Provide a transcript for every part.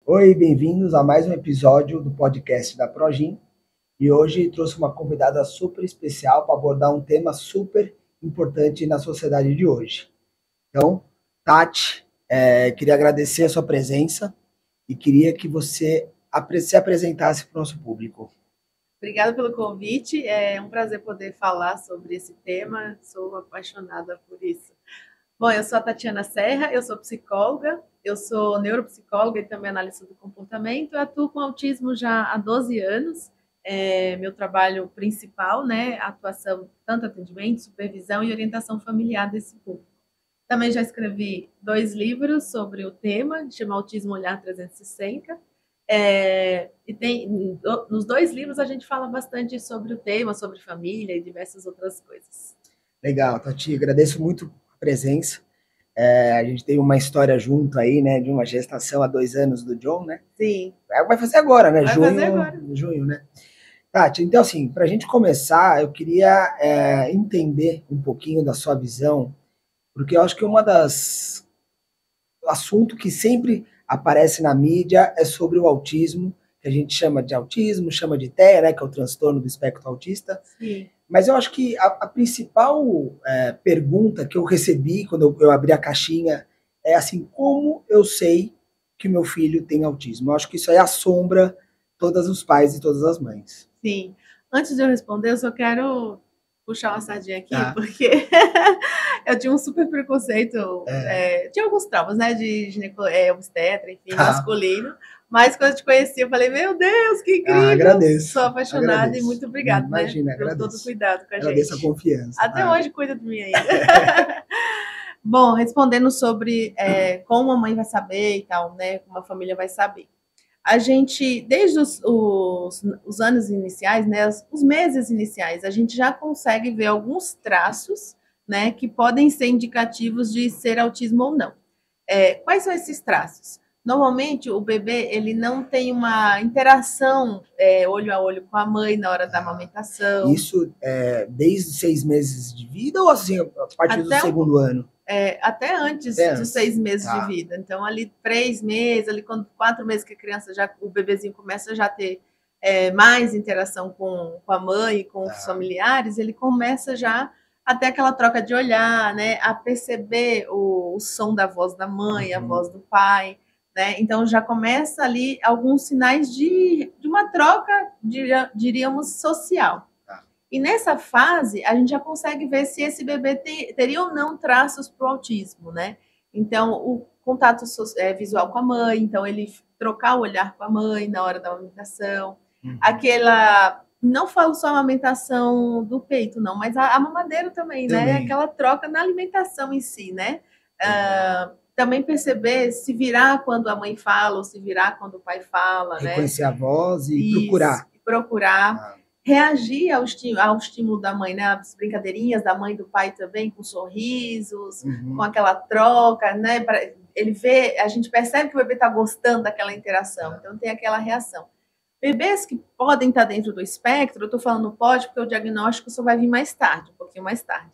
Oi, bem-vindos a mais um episódio do podcast da Progin. E hoje trouxe uma convidada super especial para abordar um tema super importante na sociedade de hoje. Então, Tati, queria agradecer a sua presença e queria que você se apresentasse para o nosso público. Obrigada pelo convite. É um prazer poder falar sobre esse tema. Sou apaixonada por isso. Bom, eu sou a Tatiana Serra, eu sou psicóloga, eu sou neuropsicóloga e também analista do comportamento. Eu atuo com autismo já há 12 anos. Meu trabalho principal, né, atuação, tanto atendimento, supervisão e orientação familiar desse público. Também já escrevi 2 livros sobre o tema, chama Autismo Olhar 360. Nos 2 livros a gente fala bastante sobre o tema, sobre família e diversas outras coisas. Legal, Tati, agradeço muito a presença. A gente tem uma história junto aí, né, de uma gestação há 2 anos do John, né? Sim. Vai fazer agora, né? Vai fazer agora. Junho, né? Tati, então assim, para a gente começar, eu queria entender um pouquinho da sua visão, porque eu acho que o assunto que sempre aparece na mídia é sobre o autismo, que a gente chama de autismo, chama de TEA, né, que é o transtorno do espectro autista. Sim. Mas eu acho que a principal pergunta que eu recebi quando eu abri a caixinha é assim, como eu sei que o meu filho tem autismo? Eu acho que isso aí assombra todos os pais e todas as mães. Sim. Antes de eu responder, eu só quero puxar uma sardinha aqui, Tá. porque eu tinha um super preconceito, tinha alguns traumas, né, de obstetra, enfim, masculino, mas quando eu te conheci, eu falei, meu Deus, que incrível! Agradeço. Sou apaixonada Agradeço. e muito obrigada, Imagina, né, por todo o cuidado com a agradeço gente. A confiança. Até hoje cuida de mim ainda. Bom, respondendo sobre como a mãe vai saber e tal, né, como a família vai saber. A gente, desde os anos iniciais, né, os meses iniciais, a gente já consegue ver alguns traços, né, que podem ser indicativos de ser autismo ou não. Quais são esses traços? Normalmente, o bebê ele não tem uma interação olho a olho com a mãe na hora da amamentação. Isso desde os 6 meses de vida ou assim, a partir do segundo ano? Até antes dos 6 meses de vida. Então, ali 3 meses, ali quando 4 meses que a criança o bebezinho começa já a ter mais interação com a mãe, com os familiares, ele começa já a ter aquela troca de olhar, né? A perceber o som da voz da mãe, a voz do pai, né? Então, já começa ali alguns sinais de uma troca, diríamos, social. E nessa fase, a gente já consegue ver se esse bebê teria ou não traços para o autismo, né? Então, o contato visual com a mãe, então ele trocar o olhar com a mãe na hora da amamentação. Não falo só a amamentação do peito, não, mas a mamadeira também, né? Aquela troca na alimentação em si, né? Também perceber se virar quando a mãe fala ou se virar quando o pai fala, né? Reconhecer a voz e procurar. Reagir ao estímulo da mãe, né? As brincadeirinhas da mãe e do pai também, com sorrisos, com aquela troca, né? A gente percebe que o bebê está gostando daquela interação, então tem aquela reação. Bebês que podem estar dentro do espectro, eu estou falando pode porque o diagnóstico só vai vir mais tarde, um pouquinho mais tarde.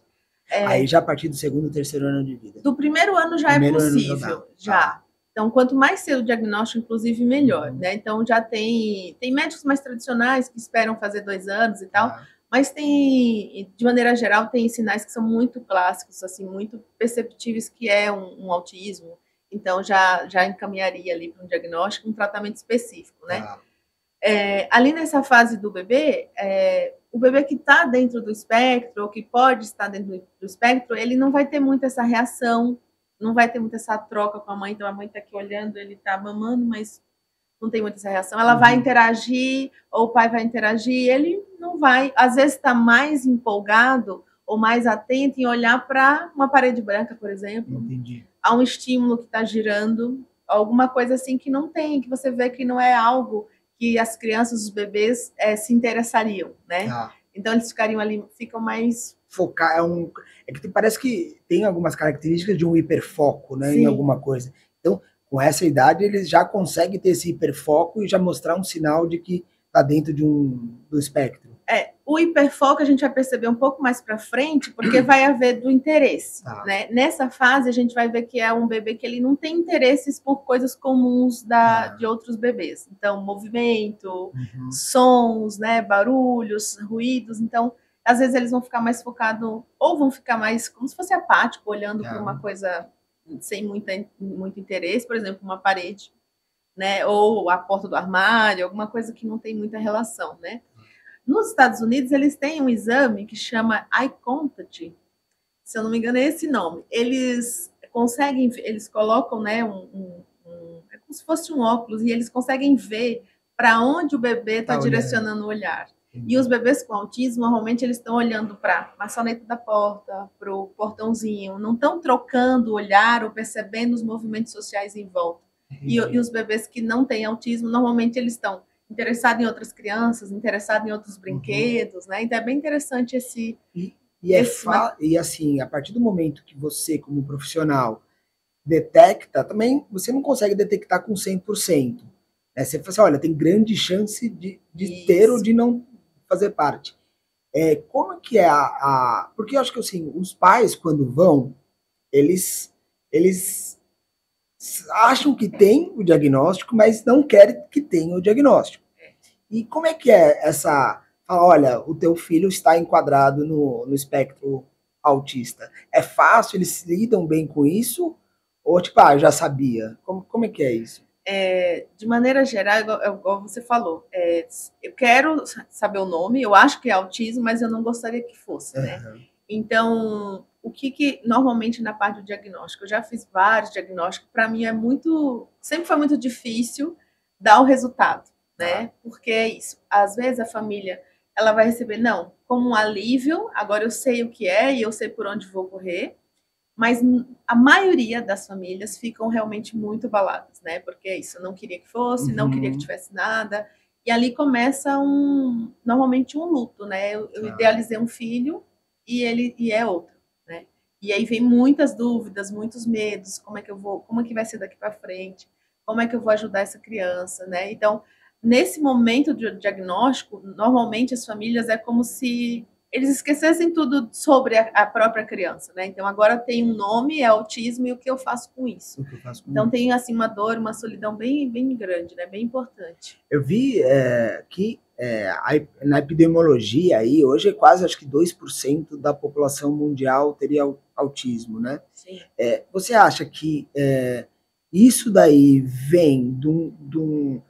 Aí já a partir do segundo, terceiro ano de vida. Do primeiro ano já é possível, já. Então, quanto mais cedo o diagnóstico, inclusive, melhor, né? Então, já tem médicos mais tradicionais que esperam fazer 2 anos e tal, mas de maneira geral, tem sinais que são muito clássicos, assim, muito perceptíveis que é um autismo. Então, já encaminharia ali para um diagnóstico, um tratamento específico, né? Ali nessa fase do bebê, o bebê que está dentro do espectro, ou que pode estar dentro do espectro, ele não vai ter muito essa reação, não vai ter muito essa troca com a mãe, então a mãe está aqui olhando, ele está mamando, mas não tem muita essa reação. Ela vai interagir, ou o pai vai interagir, ele não vai. Às vezes está mais empolgado ou mais atento em olhar para uma parede branca, por exemplo. Entendi. Há um estímulo que está girando, alguma coisa assim que não tem, que você vê que não é algo que as crianças, os bebês se interessariam, né? Então eles ficariam ali, ficam mais focar, que parece que tem algumas características de um hiperfoco, né, em alguma coisa. Então, com essa idade, eles já conseguem ter esse hiperfoco e já mostrar um sinal de que está dentro do espectro. O hiperfoco a gente vai perceber um pouco mais para frente, porque vai haver do interesse, né? Nessa fase, a gente vai ver que é um bebê que ele não tem interesses por coisas comuns de outros bebês. Então, movimento, sons, né? Barulhos, ruídos. Então, às vezes eles vão ficar mais focados, ou vão ficar mais como se fosse apático, olhando para uma coisa sem muito interesse, por exemplo, uma parede, né? Ou a porta do armário, alguma coisa que não tem muita relação, né? Nos Estados Unidos, eles têm um exame que chama Eye Contact, se eu não me engano é esse nome. Eles colocam, né, é como se fosse um óculos, e eles conseguem ver para onde o bebê está direcionando o olhar. E os bebês com autismo, normalmente, eles estão olhando para a maçaneta da porta, para o portãozinho, não estão trocando o olhar ou percebendo os movimentos sociais em volta. E os bebês que não têm autismo, normalmente, eles estão interessado em outras crianças, interessado em outros brinquedos, né? Então é bem interessante esse... E assim, a partir do momento que você, como profissional, detecta, também você não consegue detectar com 100%. Né? Você fala assim, olha, tem grande chance de ter ou de não fazer parte. Como que é porque eu acho que assim, os pais, quando vão, eles acham que tem o diagnóstico, mas não querem que tenha o diagnóstico. E como é que é essa... Fala, olha, o teu filho está enquadrado no espectro autista. É fácil? Eles lidam bem com isso? Ou tipo, eu já sabia? Como é que é isso? De maneira geral, igual você falou, eu quero saber o nome, eu acho que é autismo, mas eu não gostaria que fosse, né? Então, o que normalmente na parte do diagnóstico, eu já fiz vários diagnósticos, para mim sempre foi muito difícil dar o resultado, né? Porque é isso, às vezes a família, ela vai receber, não, como um alívio, agora eu sei o que é e eu sei por onde vou correr, mas a maioria das famílias ficam realmente muito abaladas, né? Porque é isso, eu não queria que fosse, não queria que tivesse nada, e ali começa normalmente um luto, né? Eu idealizei um filho e é outro, né? E aí vem muitas dúvidas, muitos medos, como é que vai ser daqui para frente, como é que eu vou ajudar essa criança, né? Então, nesse momento de diagnóstico, normalmente as famílias é como se eles esquecessem tudo sobre a própria criança, né? Então, agora tem um nome, é autismo, e o que eu faço com isso? Então, tem, assim, uma dor, uma solidão bem, bem grande, né? Bem importante. Eu vi que na epidemiologia, aí, hoje é quase, acho que 2% da população mundial teria autismo, né? Sim. Você acha que isso daí vem de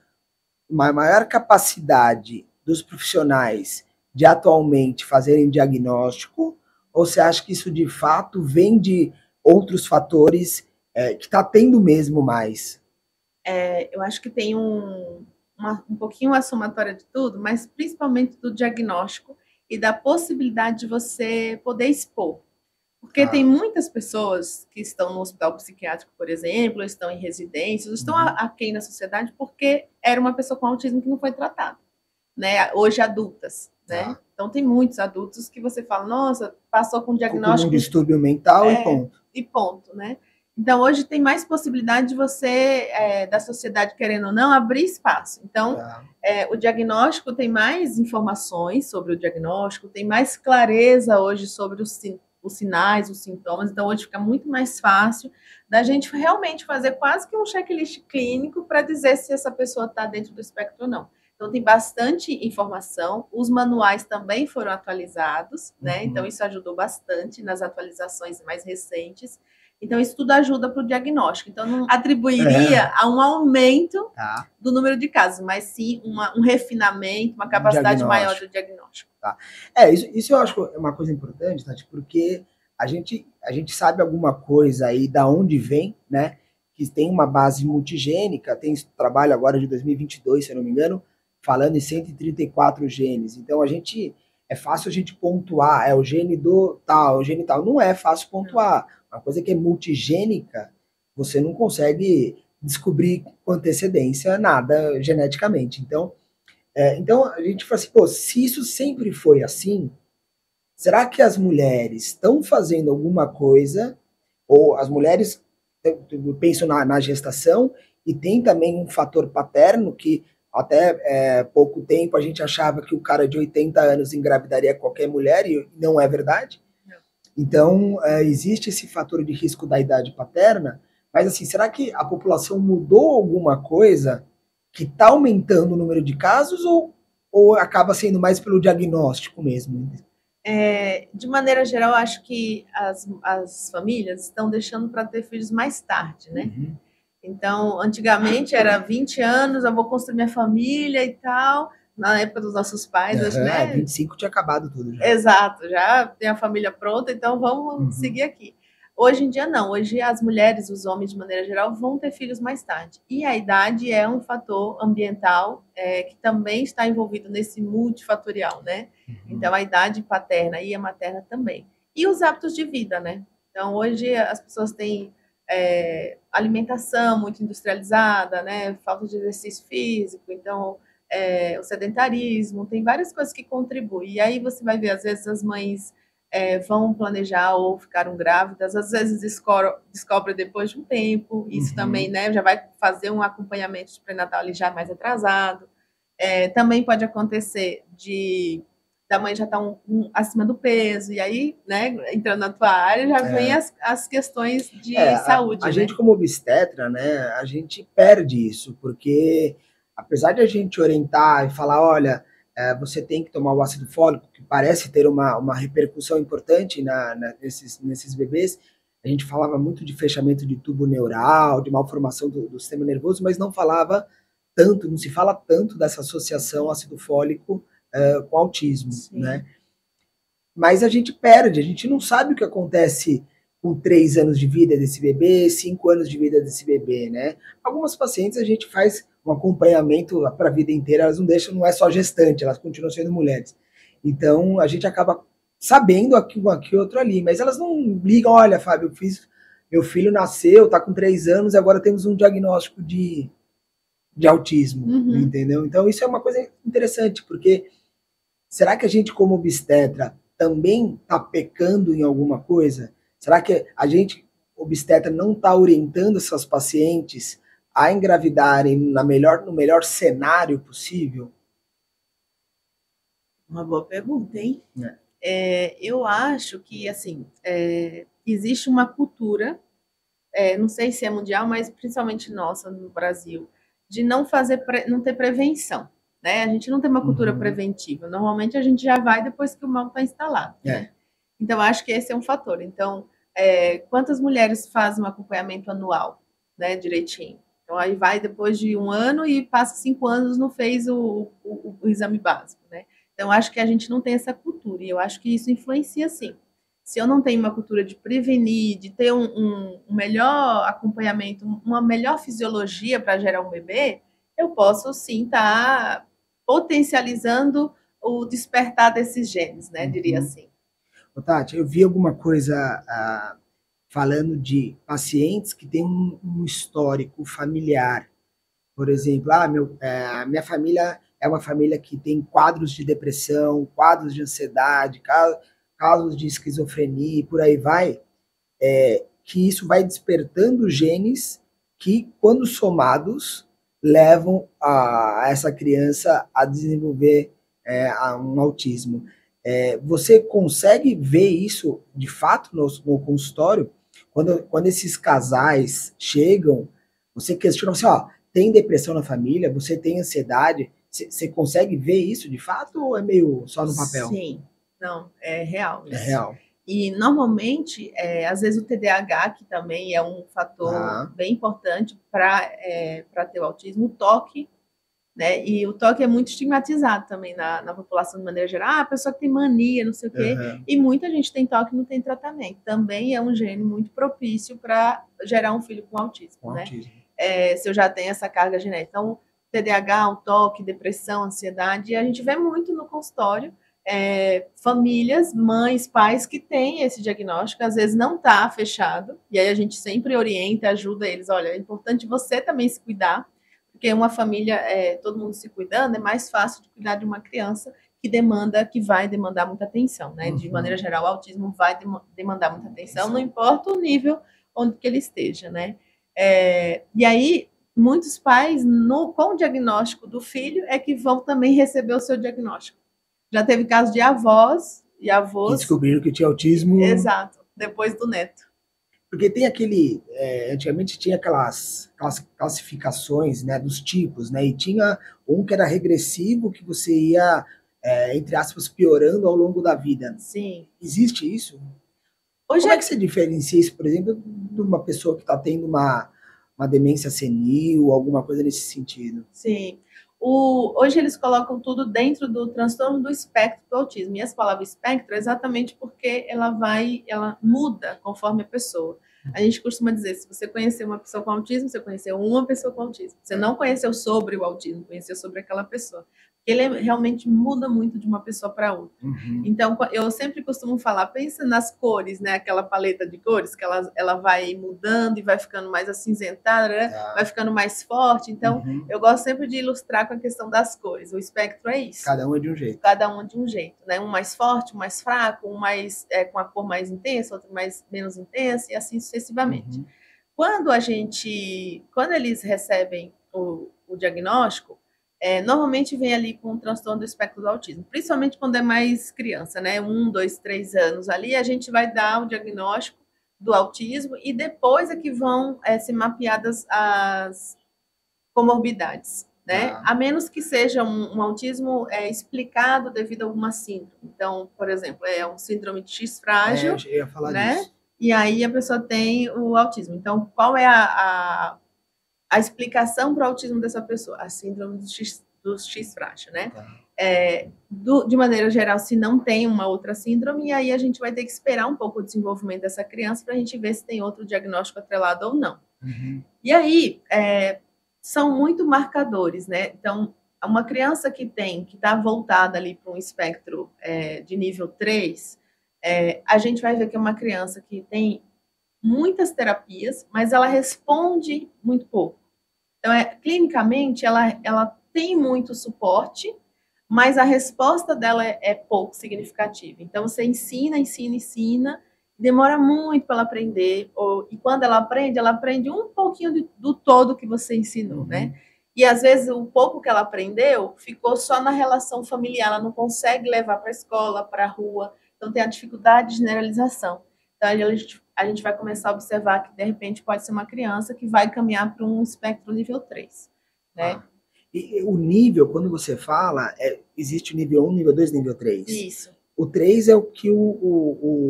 uma maior capacidade dos profissionais de atualmente fazerem diagnóstico, ou você acha que isso de fato vem de outros fatores que está tendo mesmo mais? Eu acho que tem um pouquinho a somatória de tudo, mas principalmente do diagnóstico e da possibilidade de você poder expor. Porque tem muitas pessoas que estão no hospital psiquiátrico, por exemplo, estão em residências, estão aquém na sociedade porque era uma pessoa com autismo que não foi tratada, né? Hoje adultas, né? Então tem muitos adultos que você fala, nossa, passou com diagnóstico... Com um distúrbio mental e ponto. E ponto, né? Então hoje tem mais possibilidade de você, da sociedade querendo ou não, abrir espaço. Então o diagnóstico tem mais informações sobre o diagnóstico, tem mais clareza hoje sobre os sinais, os sintomas, então hoje fica muito mais fácil da gente realmente fazer quase que um checklist clínico para dizer se essa pessoa está dentro do espectro ou não. Então tem bastante informação, os manuais também foram atualizados, né? Então isso ajudou bastante nas atualizações mais recentes. Então isso tudo ajuda para o diagnóstico. Então não atribuiria a um aumento do número de casos, mas sim um refinamento, uma capacidade maior do diagnóstico. Isso eu acho que é uma coisa importante, Tati, porque a gente sabe alguma coisa aí da onde vem, né? Que tem uma base multigênica, tem esse trabalho agora de 2022, se eu não me engano, falando em 134 genes. Então é fácil a gente pontuar, o gene do tal, o gene tal. Não é fácil pontuar. Uma coisa que é multigênica, você não consegue descobrir com antecedência nada geneticamente. Então a gente fala assim, pô, se isso sempre foi assim, será que as mulheres estão fazendo alguma coisa, ou as mulheres, eu penso na gestação, e tem também um fator paterno que Até pouco tempo a gente achava que o cara de 80 anos engravidaria qualquer mulher, e não é verdade. Não. Então, existe esse fator de risco da idade paterna, mas assim, será que a população mudou alguma coisa que está aumentando o número de casos ou acaba sendo mais pelo diagnóstico mesmo? De maneira geral, acho que as famílias estão deixando para ter filhos mais tarde, né? Uhum. Então, antigamente era 20 anos, eu vou construir minha família e tal. Na época dos nossos pais, acho, né? 25 tinha acabado tudo já. Exato, já tem a família pronta, então vamos seguir aqui. Hoje em dia, não. Hoje as mulheres, os homens, de maneira geral, vão ter filhos mais tarde. E a idade é um fator ambiental que também está envolvido nesse multifatorial, né? Uhum. Então, a idade paterna e a materna também. E os hábitos de vida, né? Então, hoje as pessoas têm alimentação muito industrializada, né? Falta de exercício físico, então o sedentarismo, tem várias coisas que contribuem. E aí você vai ver, às vezes as mães vão planejar ou ficaram grávidas, às vezes descobre depois de um tempo, isso também, né? Já vai fazer um acompanhamento de pré-natal ali já mais atrasado. Também pode acontecer da mãe já estar acima do peso, e aí, né, entrando na tua área, já vem as questões de saúde. A gente, como obstetra, né, a gente perde isso, porque apesar de a gente orientar e falar, olha, você tem que tomar o ácido fólico, que parece ter uma repercussão importante nesses bebês, a gente falava muito de fechamento de tubo neural, de malformação do sistema nervoso, mas não se fala tanto dessa associação ácido fólico com autismo, sim, né? Mas a gente perde, a gente não sabe o que acontece com 3 anos de vida desse bebê, 5 anos de vida desse bebê, né? Algumas pacientes a gente faz um acompanhamento para a vida inteira, elas não é só gestante, elas continuam sendo mulheres. Então a gente acaba sabendo aqui outro ali, mas elas não ligam, olha, Fábio, meu filho nasceu, tá com 3 anos e agora temos um diagnóstico de autismo, entendeu? Então isso é uma coisa interessante, porque será que a gente, como obstetra, também está pecando em alguma coisa? Será que a gente, obstetra, não está orientando essas pacientes a engravidarem no melhor cenário possível? Uma boa pergunta, hein? Eu acho que, assim, existe uma cultura, não sei se é mundial, mas principalmente nossa, no Brasil, de não ter prevenção. Né? A gente não tem uma cultura preventiva. Normalmente a gente já vai depois que o mal está instalado. Né? Então, acho que esse é um fator. Então, quantas mulheres fazem um acompanhamento anual, né, direitinho? Então, aí vai depois de 1 ano e passa 5 anos, não fez o exame básico. Né? Então, acho que a gente não tem essa cultura. E eu acho que isso influencia, sim. Se eu não tenho uma cultura de prevenir, de ter um melhor acompanhamento, uma melhor fisiologia para gerar um bebê, eu posso, sim, estar potencializando o despertar desses genes, né? Diria assim. Tati, eu vi alguma coisa falando de pacientes que têm um histórico familiar. Por exemplo, a minha família é uma família que tem quadros de depressão, quadros de ansiedade, casos de esquizofrenia e por aí vai, que isso vai despertando genes que, quando somados, levam a essa criança a desenvolver um autismo. Você consegue ver isso de fato no consultório? Quando esses casais chegam, você questiona assim, tem depressão na família, você tem ansiedade, você consegue ver isso de fato ou é meio só no papel? Sim, não, é real. É real. E, normalmente, às vezes o TDAH, que também é um fator bem importante para ter o autismo, o toque, né? E o toque é muito estigmatizado também na população de maneira geral. A pessoa que tem mania, não sei o quê. E muita gente tem toque e não tem tratamento. Também é um gene muito propício para gerar um filho com autismo, né? Se eu já tenho essa carga genética. Então, TDAH, o toque, depressão, ansiedade, e a gente vê muito no consultório famílias, mães, pais que têm esse diagnóstico, às vezes não está fechado, e aí a gente sempre orienta, ajuda eles, olha, é importante você também se cuidar, porque uma família, todo mundo se cuidando, é mais fácil de cuidar de uma criança que vai demandar muita atenção, né? De maneira geral, o autismo vai demandar muita atenção, não importa o nível onde que ele esteja, né? E aí, muitos pais, com o diagnóstico do filho, é que vão também receber o seu diagnóstico. Já teve casos de avós e avós... que descobriram que tinha autismo... Exato, depois do neto. Porque tem aquele... antigamente tinha aquelas classificações, né, dos tipos, né? E tinha um que era regressivo, que você ia, entre aspas, piorando ao longo da vida. Sim. Existe isso? Hoje Como é que você diferencia isso, por exemplo, de uma pessoa que está tendo uma demência senil, alguma coisa nesse sentido? Sim. Hoje eles colocam tudo dentro do transtorno do espectro do autismo. E essa palavra espectro é exatamente porque ela muda conforme a pessoa. A gente costuma dizer, se você conhecer uma pessoa com autismo, você conheceu uma pessoa com autismo. Você não conheceu sobre o autismo, conheceu sobre aquela pessoa. Ele realmente muda muito de uma pessoa para outra. Uhum. Então, eu sempre costumo falar, pensa nas cores, né? Aquela paleta de cores, que ela vai mudando e vai ficando mais acinzentada, né? Vai ficando mais forte. Então, eu gosto sempre de ilustrar com a questão das cores. O espectro é isso. Cada um é de um jeito. Cada um é de um jeito, né? Um mais forte, um mais fraco, um mais com a cor mais intensa, outro menos intensa, e assim sucessivamente. Uhum. Quando eles recebem o diagnóstico, normalmente vem ali com um transtorno do espectro do autismo, principalmente quando é mais criança, né? 1, 2, 3 anos ali, a gente vai dar o diagnóstico do autismo e depois é que vão ser mapeadas as comorbidades, né? A menos que seja um autismo explicado devido a alguma síndrome. Então, por exemplo, é um síndrome de X frágil, eu ia falar né? disso. E aí a pessoa tem o autismo. Então, qual é a explicação para o autismo dessa pessoa? A síndrome do X frágil, né? De maneira geral, se não tem uma outra síndrome, aí a gente vai ter que esperar um pouco o desenvolvimento dessa criança para a gente ver se tem outro diagnóstico atrelado ou não. Uhum. E aí, são muito marcadores, né? Então, uma criança que está voltada ali para um espectro de nível 3, a gente vai ver que é uma criança que tem muitas terapias, mas ela responde muito pouco. Então, clinicamente, ela tem muito suporte, mas a resposta dela é pouco significativa. Então, você ensina, demora muito para ela aprender, e quando ela aprende um pouquinho do todo que você ensinou, né? E, às vezes, o pouco que ela aprendeu ficou só na relação familiar, ela não consegue levar para a escola, para a rua, então tem a dificuldade de generalização. Então, a gente vai começar a observar que, de repente, pode ser uma criança que vai caminhar para um espectro nível 3, né? E o nível, quando você fala, existe o nível 1, nível 2, nível 3. Isso. O 3 é o que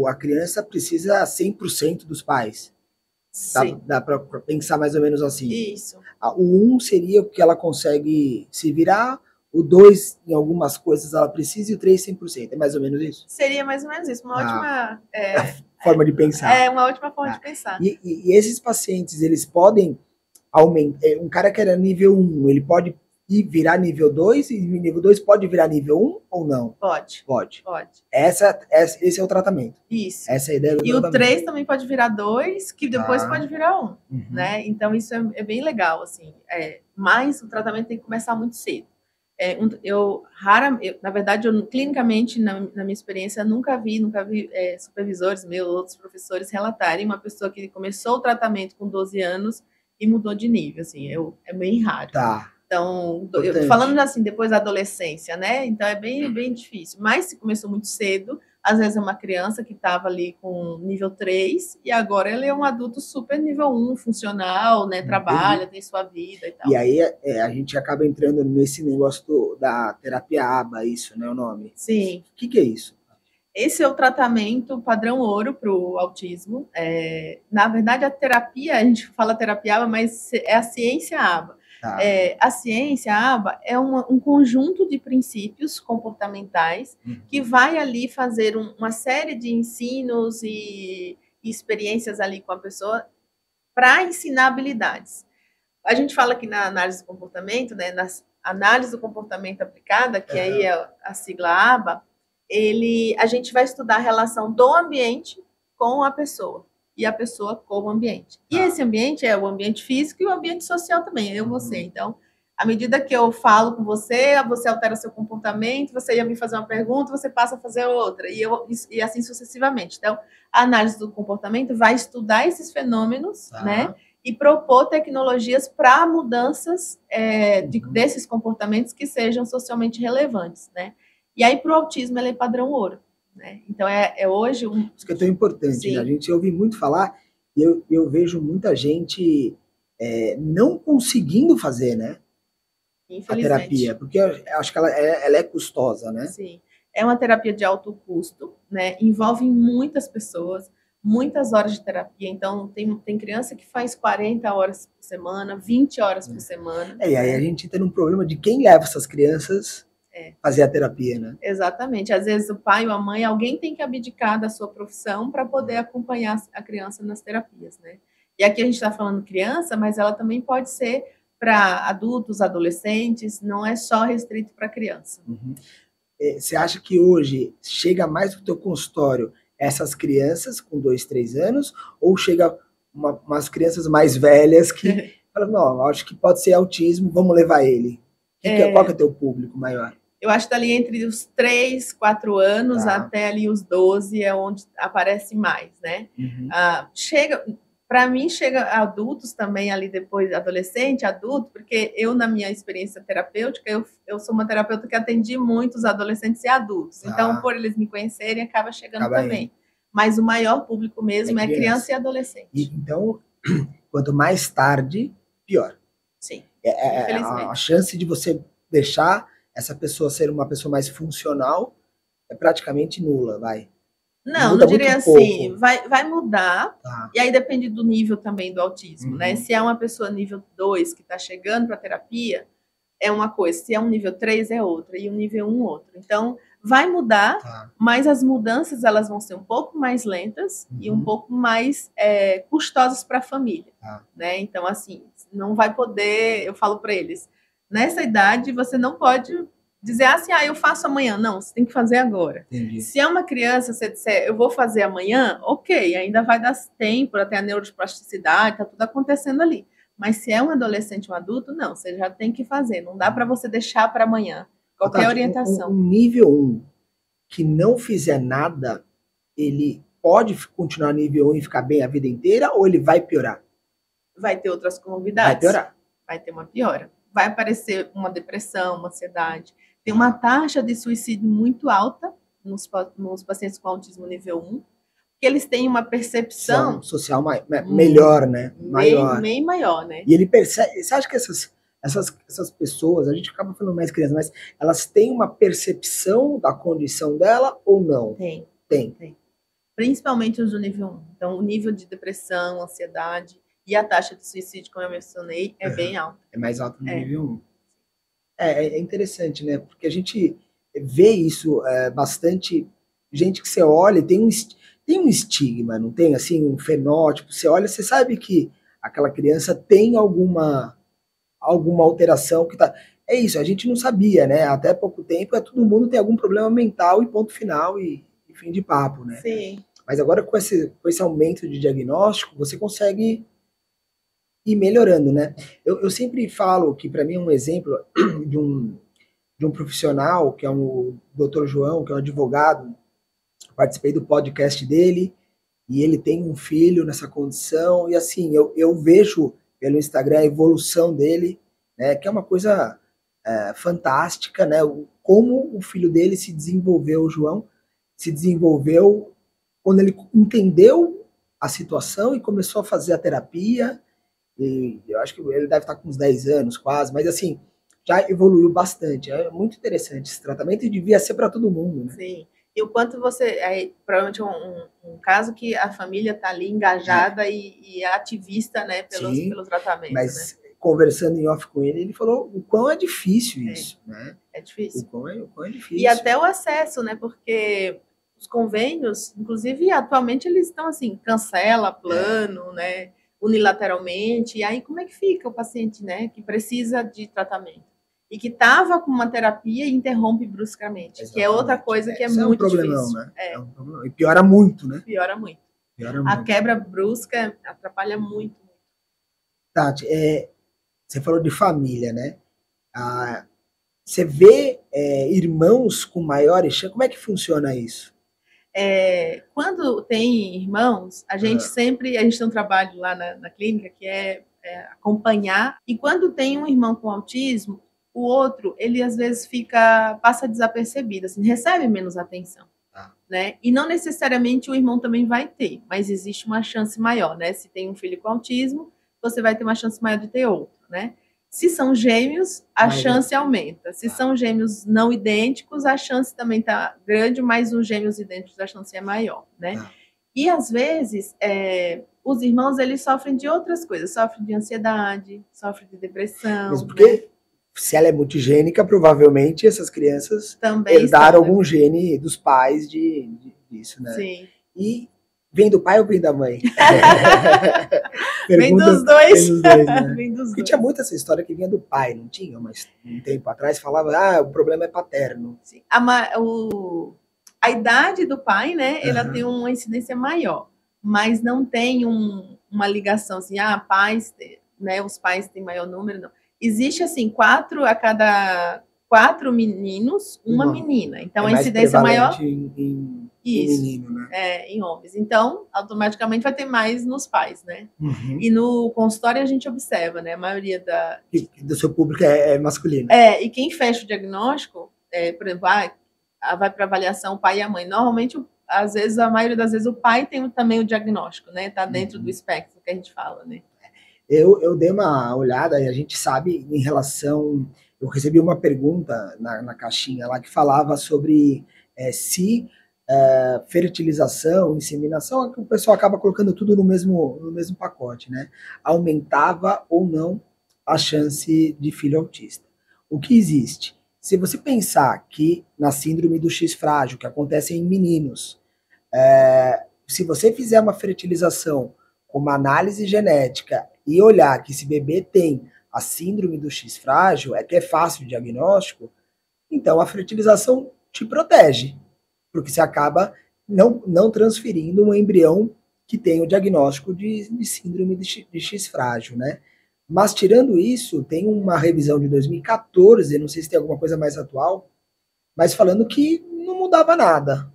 a criança precisa 100% dos pais. Sim. Dá para pensar mais ou menos assim. Isso. O 1 seria o que ela consegue se virar, o 2, em algumas coisas, ela precisa, e o 3, 100%. É mais ou menos isso? Seria mais ou menos isso. Uma ótima... forma de pensar. Uma ótima forma de pensar. E esses pacientes, eles podem aumentar... Um cara que era nível 1, ele pode virar nível 2, e nível 2 pode virar nível 1 ou não? Pode. Esse é o tratamento. Isso. Essa é a ideia do tratamento. E o 3 também pode virar 2, que depois pode virar 1. Né? Então, isso é bem legal, assim. Mas o tratamento tem que começar muito cedo. Na verdade, clinicamente, na minha experiência, nunca vi supervisores meus, outros professores relatarem uma pessoa que começou o tratamento com 12 anos e mudou de nível, assim, é bem raro. Tá. Então, eu tô falando assim, depois da adolescência, né? Então, é bem difícil. Mas se começou muito cedo, às vezes é uma criança que estava ali com nível 3 e agora ele é um adulto super nível 1, funcional, né? Trabalha, tem sua vida e tal. E aí a gente acaba entrando nesse negócio da terapia ABA, isso, né? O nome. Sim. O que é isso? Esse é o tratamento padrão ouro para o autismo. Na verdade, a terapia, a gente fala terapia ABA, mas é a ciência ABA. Tá. A ciência ABA é um conjunto de princípios comportamentais que vai ali fazer uma série de ensinos e experiências ali com a pessoa para ensinar habilidades. A gente fala que na análise do comportamento, né, na análise do comportamento aplicada, que aí é a sigla ABA, a gente vai estudar a relação do ambiente com a pessoa. E a pessoa com o ambiente. E esse ambiente é o ambiente físico e o ambiente social também, eu e você. Então, à medida que eu falo com você altera seu comportamento, você ia me fazer uma pergunta, você passa a fazer outra, e assim sucessivamente. Então, a análise do comportamento vai estudar esses fenômenos, né? e propor tecnologias para mudanças desses comportamentos que sejam socialmente relevantes, né? E aí, para o autismo, ele é padrão ouro, né? Então, hoje... Isso que é tão importante, né? A gente ouve muito falar e eu vejo muita gente não conseguindo fazer, né? A terapia, porque eu acho que ela é custosa, né? Sim. É uma terapia de alto custo, né? Envolve muitas pessoas, muitas horas de terapia. Então, tem criança que faz 40 horas por semana, 20 horas por semana. E aí a gente entra num problema de quem leva essas crianças fazer a terapia, né? Exatamente. Às vezes o pai ou a mãe, alguém tem que abdicar da sua profissão para poder acompanhar a criança nas terapias, né? E aqui a gente está falando criança, mas ela também pode ser para adultos, adolescentes, não é só restrito para criança. Uhum. Você acha que hoje chega mais no teu consultório essas crianças com 2, 3 anos, ou chega umas crianças mais velhas que falam, não, acho que pode ser autismo, vamos levar ele? Qual que é o teu público maior? Eu acho que ali entre os 3, 4 anos até ali os 12 é onde aparece mais, né? Uhum. Para mim, chega adultos também ali depois, adolescente, adulto, porque eu, na minha experiência terapêutica, eu sou uma terapeuta que atendi muitos adolescentes e adultos. Então, por eles me conhecerem, acaba chegando também. Mas o maior público mesmo é criança e adolescente. Então, quanto mais tarde, pior. Sim, infelizmente. A chance de você deixar essa pessoa ser uma pessoa mais funcional é praticamente nula, vai. Não diria assim, vai mudar, e aí depende do nível também do autismo, né? Se é uma pessoa nível 2 que está chegando para a terapia, é uma coisa, se é um nível 3 é outra, e um nível 1 outra. Então, vai mudar, mas as mudanças elas vão ser um pouco mais lentas e um pouco mais custosas para a família, né? Então, assim, não vai poder, eu falo para eles, nessa idade você não pode dizer assim, eu faço amanhã. Não, você tem que fazer agora. Entendi. Se é uma criança, você disser, eu vou fazer amanhã, ok, ainda vai dar tempo até a neuroplasticidade, tá tudo acontecendo ali. Mas se é um adolescente, um adulto, não, você já tem que fazer. Não dá para você deixar para amanhã. Qualquer orientação. Um nível 1 que não fizer nada, ele pode continuar nível 1 e ficar bem a vida inteira, ou ele vai piorar? Vai ter outras comorbidades. Vai piorar. Vai ter uma piora. Vai aparecer uma depressão, uma ansiedade. Tem uma taxa de suicídio muito alta nos pacientes com autismo nível 1, que eles têm uma percepção social melhor, né? Bem maior, né? E ele percebe. Você acha que essas pessoas, a gente acaba falando mais crianças, mas elas têm uma percepção da condição dela ou não? Tem. Principalmente os do nível 1. Então, o nível de depressão, ansiedade e a taxa de suicídio, como eu mencionei, é bem alta. É mais alta no nível 1. É interessante, né? Porque a gente vê isso bastante. Gente que você olha, tem um estigma, não tem? Assim, um fenótipo. Você olha, você sabe que aquela criança tem alguma alteração que tá. É isso, a gente não sabia, né? Até pouco tempo, todo mundo tem algum problema mental e ponto final e fim de papo, né? Sim. Mas agora com esse aumento de diagnóstico, você consegue ir melhorando, né? Eu sempre falo que para mim é um exemplo de um profissional, que é o Dr. João, que é um advogado. Participei do podcast dele e ele tem um filho nessa condição e assim, eu vejo pelo Instagram a evolução dele, né, que é uma coisa fantástica, né, como o filho dele se desenvolveu, o João, se desenvolveu quando ele entendeu a situação e começou a fazer a terapia, e eu acho que ele deve estar com uns 10 anos quase, mas assim, já evoluiu bastante. É muito interessante esse tratamento e devia ser para todo mundo, né? Sim. E o quanto você... provavelmente um caso que a família está ali engajada e ativista, né, pelo tratamento. Mas conversando em off com ele, ele falou o quão é difícil isso, né? É difícil. O quão é difícil. E até o acesso, né? Porque os convênios, inclusive, atualmente eles estão assim, cancela plano, né? Unilateralmente. E aí como é que fica o paciente, né? Que precisa de tratamento. E que estava com uma terapia e interrompe bruscamente. Exatamente. Que é outra coisa que é muito difícil. Né? É um problemão. E piora muito, né? Piora muito. A quebra brusca atrapalha muito. Tati, você falou de família, né? Você vê irmãos com maiores chances? Como é que funciona isso? Quando tem irmãos, a gente sempre, a gente tem um trabalho lá na clínica que é acompanhar, e quando tem um irmão com autismo, o outro, ele às vezes passa desapercebido, assim, recebe menos atenção, né? E não necessariamente o irmão também vai ter, mas existe uma chance maior, né? Se tem um filho com autismo, você vai ter uma chance maior de ter outro, né? Se são gêmeos, a chance aumenta. Se são gêmeos não idênticos, a chance também está grande, mas os gêmeos idênticos a chance é maior, né? E às vezes os irmãos eles sofrem de outras coisas, sofrem de ansiedade, sofrem de depressão. Mesmo porque se ela é multigênica, provavelmente essas crianças também herdaram algum gene dos pais disso, né? Sim. E vem do pai ou vem da mãe? Vem dos dois. Né? Vem dos dois. Porque tinha muito essa história que vinha do pai, não tinha? Mas um tempo atrás falava, o problema é paterno. Sim. A idade do pai, né, ela tem uma incidência maior, mas não tem uma ligação assim, pais, né, os pais têm maior número, não. Existe assim, 4 a cada 4 meninos, uma menina. Então a incidência maior em menino, né? Em homens. Então, automaticamente vai ter mais nos pais, né? E no consultório a gente observa, né? A maioria do seu público é masculino. E quem fecha o diagnóstico, por exemplo, vai para avaliação o pai e a mãe. Normalmente, às vezes, a maioria das vezes, o pai tem também o diagnóstico, né? Tá dentro do espectro que a gente fala, né? Eu dei uma olhada e a gente sabe em relação... Eu recebi uma pergunta na caixinha lá que falava sobre se fertilização, inseminação, que o pessoal acaba colocando tudo no mesmo pacote, né? Aumentava ou não a chance de filho autista. O que existe? Se você pensar que na síndrome do X frágil, que acontece em meninos, se você fizer uma fertilização com uma análise genética e olhar que esse bebê tem a síndrome do X frágil, que é fácil o diagnóstico, então a fertilização te protege, porque você acaba não transferindo um embrião que tem o diagnóstico de síndrome de X frágil, né? Mas tirando isso, tem uma revisão de 2014, não sei se tem alguma coisa mais atual, mas falando que não mudava nada.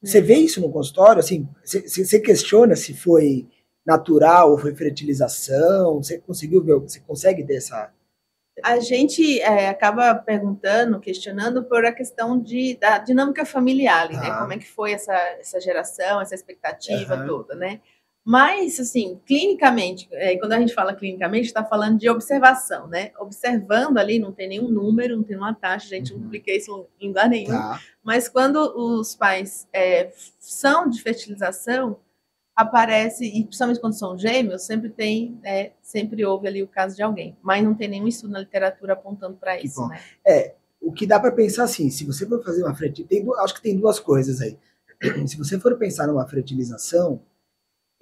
Você vê isso no consultório? Assim, você questiona se foi natural ou foi fertilização? Você conseguiu ver? Você consegue ter essa... A gente acaba perguntando, questionando por a questão da dinâmica familiar, né? Como é que foi essa geração, essa expectativa toda, né? Mas, assim, clinicamente, quando a gente fala clinicamente, está falando de observação, né? Observando ali, não tem nenhum número, não tem uma taxa, a gente não publica isso em lugar nenhum. Mas quando os pais são de fertilização, aparece, e principalmente quando são gêmeos, sempre houve ali o caso de alguém, mas não tem nenhum estudo na literatura apontando para isso, né? O que dá para pensar assim, se você for fazer uma fertilização, acho que tem duas coisas aí. Se você for pensar numa fertilização,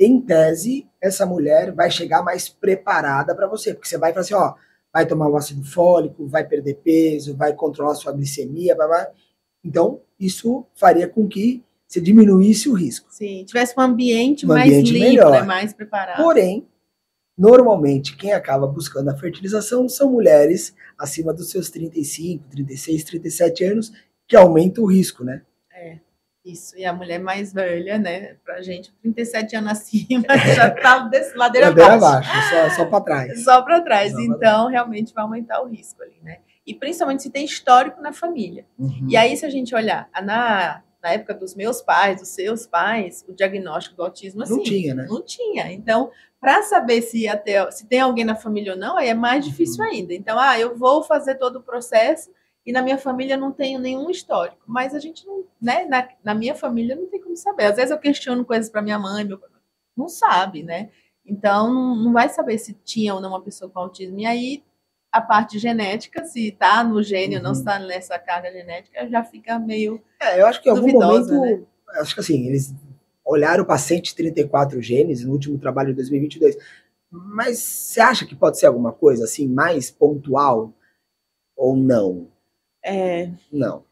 em tese, essa mulher vai chegar mais preparada para você, porque você vai falar assim, vai tomar o ácido fólico, vai perder peso, vai controlar sua glicemia, então isso faria com que você diminuísse o risco. Sim, tivesse um ambiente mais limpo, melhor, né, mais preparado. Porém, normalmente, quem acaba buscando a fertilização são mulheres acima dos seus 35, 36, 37 anos, que aumenta o risco, né? Isso, e a mulher mais velha, né, pra gente, 37 anos acima, já tá ladeira abaixo. Só para trás. Só para trás, então realmente vai aumentar o risco ali, né? E principalmente se tem histórico na família. E aí, se a gente olhar na época dos meus pais, dos seus pais, o diagnóstico do autismo, assim, não tinha, né? Não tinha. Então, para saber se tem alguém na família ou não, aí é mais difícil ainda. Então, eu vou fazer todo o processo e na minha família não tenho nenhum histórico. Mas a gente não, né? Na minha família não tem como saber. Às vezes eu questiono coisas para minha mãe, meu pai não sabe, né? Então, não vai saber se tinha ou não uma pessoa com autismo. E aí, a parte genética, se está no gene ou não está nessa carga genética, já fica meio eu acho que em algum momento, né? Acho que assim, eles olharam para 134 genes no último trabalho de 2022, mas você acha que pode ser alguma coisa assim, mais pontual ou não? Não.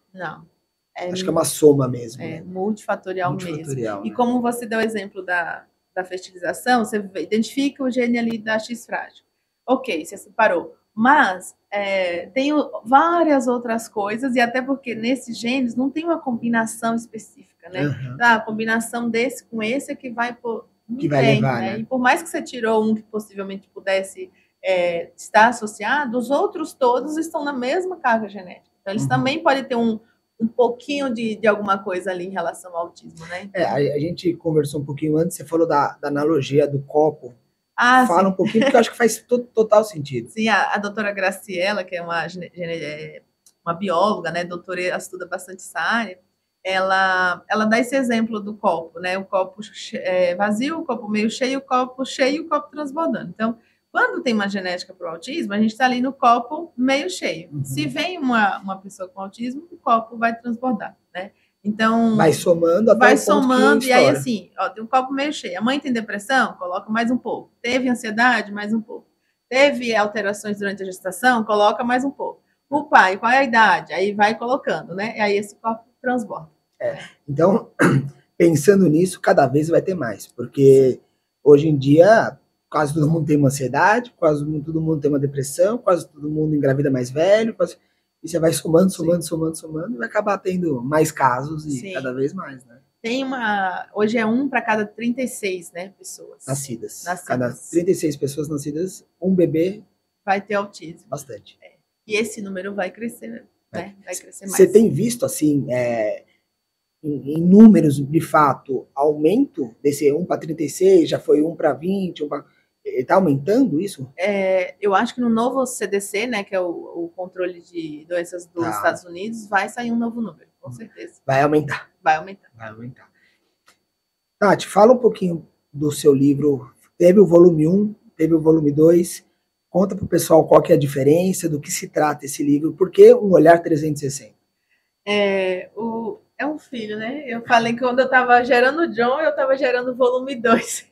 Acho que é uma soma mesmo. Né? Multifatorial mesmo. Né? E como você deu o exemplo da fertilização, você identifica o gene ali da X frágil. Ok, você separou. Mas tem várias outras coisas, e até porque nesses genes não tem uma combinação específica, genética, né? A combinação desse com esse é que vai levar, né? E por mais que você tirou um que possivelmente pudesse estar associado, os outros todos estão na mesma carga genética. Então, eles também podem ter um pouquinho de alguma coisa ali em relação ao autismo, né? Então, a gente conversou um pouquinho antes, você falou da analogia do copo. Fala sim. Um pouquinho, porque eu acho que faz total sentido. Sim, a doutora Graciela, que é uma bióloga, né, doutora, estuda bastante essa área, ela dá esse exemplo do copo, né, o copo vazio, o copo meio cheio, o copo cheio e o copo transbordando. Então, quando tem uma genética para o autismo, a gente está ali no copo meio cheio. Se vem uma pessoa com autismo, o copo vai transbordar, né? Então, vai somando até vai somando, e aí assim, ó, tem um copo meio cheio. A mãe tem depressão? Coloca mais um pouco. Teve ansiedade? Mais um pouco. Teve alterações durante a gestação? Coloca mais um pouco. O pai, qual é a idade? Aí vai colocando, né? E aí esse copo transborda. Então, pensando nisso, cada vez vai ter mais, porque hoje em dia quase todo mundo tem uma ansiedade, quase todo mundo tem uma depressão, quase todo mundo engravida mais velho, e você vai somando, e vai acabar tendo mais casos e cada vez mais, né? Hoje é 1 para cada 36, né, pessoas. Nascidas. Cada 36 pessoas nascidas, um bebê vai ter autismo. Bastante. E esse número vai crescer, né? Vai crescer mais. Você tem visto, assim, em números, de fato, aumento desse 1 para 36, já foi 1 para 20, está aumentando isso? Eu acho que no novo CDC, né, que é o controle de doenças dos Estados Unidos, vai sair um novo número, com certeza. Vai aumentar. Vai aumentar. Tati, fala um pouquinho do seu livro. Teve o volume 1, teve o volume 2. Conta para o pessoal qual que é a diferença, do que se trata esse livro, por que Um Olhar 360? É um filho, né? Eu falei que quando eu estava gerando o John, eu estava gerando o volume 2.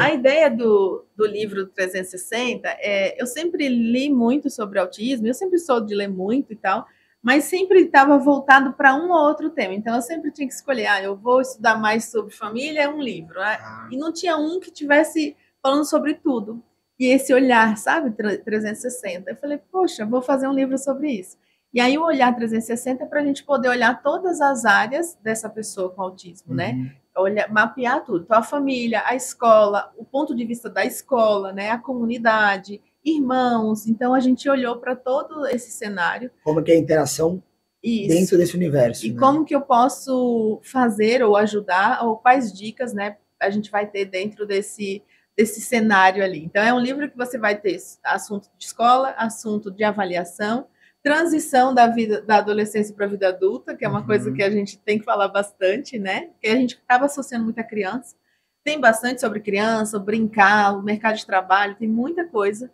A ideia do livro 360 eu sempre li muito sobre autismo, eu sempre sou de ler muito e tal, mas sempre estava voltado para um ou outro tema. Então, eu sempre tinha que escolher, eu vou estudar mais sobre família, é um livro. E não tinha um que tivesse falando sobre tudo. E esse olhar, sabe, 360. Eu falei, poxa, vou fazer um livro sobre isso. E aí o olhar 360 é para a gente poder olhar todas as áreas dessa pessoa com autismo, né? Mapear tudo. Então, a família, a escola, o ponto de vista da escola, né? A comunidade, irmãos. Então, a gente olhou para todo esse cenário. Como que é a interação dentro desse universo. E como que eu posso fazer ou ajudar, ou quais dicas, né? A gente vai ter dentro desse cenário ali. Então, é um livro que você vai ter assunto de escola, assunto de avaliação, transição da adolescência para a vida adulta, que é uma coisa que a gente tem que falar bastante, né? Porque a gente acaba associando muita criança. Tem bastante sobre criança, brincar, o mercado de trabalho, tem muita coisa.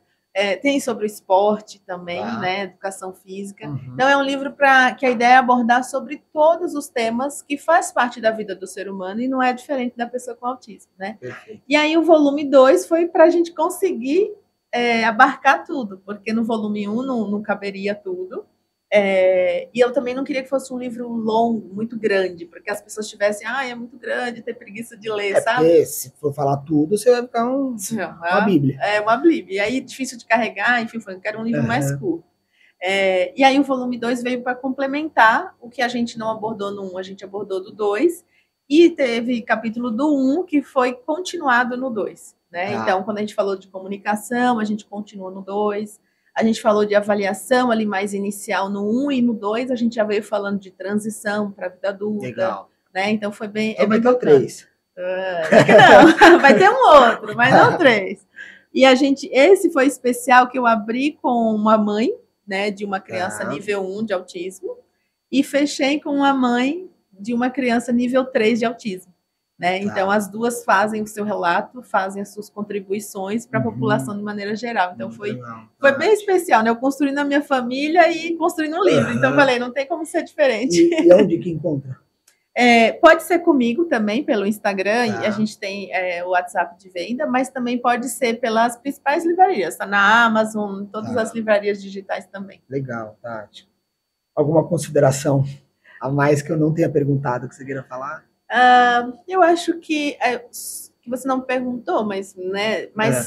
Tem sobre o esporte também, né? Educação física. Então, é um livro que a ideia é abordar sobre todos os temas que faz parte da vida do ser humano e não é diferente da pessoa com autismo, né? Perfeito. E aí, o volume 2 foi para a gente conseguir abarcar tudo, porque no volume 1 não caberia tudo. E eu também não queria que fosse um livro longo, muito grande, porque as pessoas tivessem, é muito grande, ter preguiça de ler, sabe? Porque se for falar tudo, você vai ficar uma bíblia. Uma bíblia. E aí, difícil de carregar, enfim, eu quero um livro mais curto. E aí, o volume 2 veio para complementar o que a gente não abordou no 1, a gente abordou do 2, e teve capítulo do 1 que foi continuado no 2. Né? Então, quando a gente falou de comunicação, a gente continua no 2. A gente falou de avaliação ali mais inicial no 1 e no 2 a gente já veio falando de transição para a vida adulta. Legal. Né? Então foi bem. Então vai ter o 3. Não, vai ter um outro, mas não 3. E esse foi especial que eu abri com uma mãe, né, de uma criança nível 1 de autismo, e fechei com uma mãe de uma criança nível 3 de autismo. Né? Então, as duas fazem o seu relato, fazem as suas contribuições para a população de maneira geral. Então, foi bem especial, né? Eu construí na minha família e construí no livro. Então, falei, não tem como ser diferente. E onde que encontra? Pode ser comigo também, pelo Instagram, e a gente tem o WhatsApp de venda, mas também pode ser pelas principais livrarias. Está na Amazon, todas as livrarias digitais também. Legal, Tati. Alguma consideração a mais que eu não tenha perguntado que você queira falar? Eu acho que você não perguntou, mas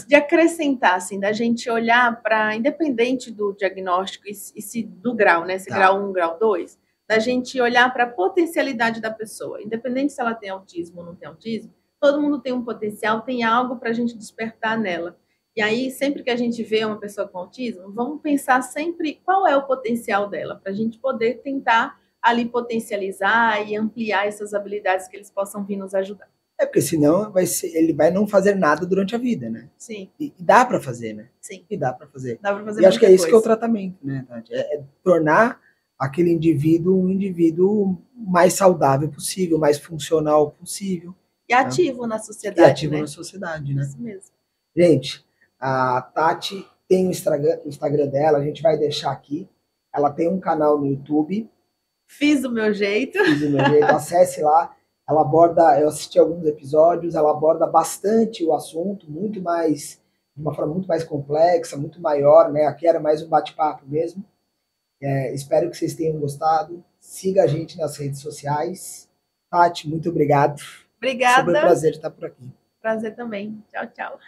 de acrescentar, assim, da gente olhar para, independente do diagnóstico e do grau, né? Se grau 1, grau 2, da gente olhar para a potencialidade da pessoa, independente se ela tem autismo ou não tem autismo, todo mundo tem um potencial, tem algo para a gente despertar nela. E aí, sempre que a gente vê uma pessoa com autismo, vamos pensar sempre qual é o potencial dela, para a gente poder tentar ali potencializar e ampliar essas habilidades que eles possam vir nos ajudar. Porque senão ele vai não fazer nada durante a vida, né? Sim. E dá para fazer, né? Sim. E dá para fazer. Dá para fazer e acho que é isso coisa. que é o tratamento, né, Tati? É tornar aquele indivíduo um indivíduo mais saudável possível, mais funcional possível. E ativo, né? Na sociedade. E ativo, né? Na sociedade, né? Isso mesmo. Gente, a Tati tem o Instagram dela, a gente vai deixar aqui. Ela tem um canal no YouTube. Fiz o meu jeito. Acesse lá. Ela aborda, eu assisti alguns episódios, ela aborda bastante o assunto, muito mais, de uma forma muito mais complexa, muito maior, né? Aqui era mais um bate-papo mesmo. Espero que vocês tenham gostado. Siga a gente nas redes sociais. Tati, muito obrigado. Obrigada. Foi um prazer de estar por aqui. Prazer também. Tchau, tchau.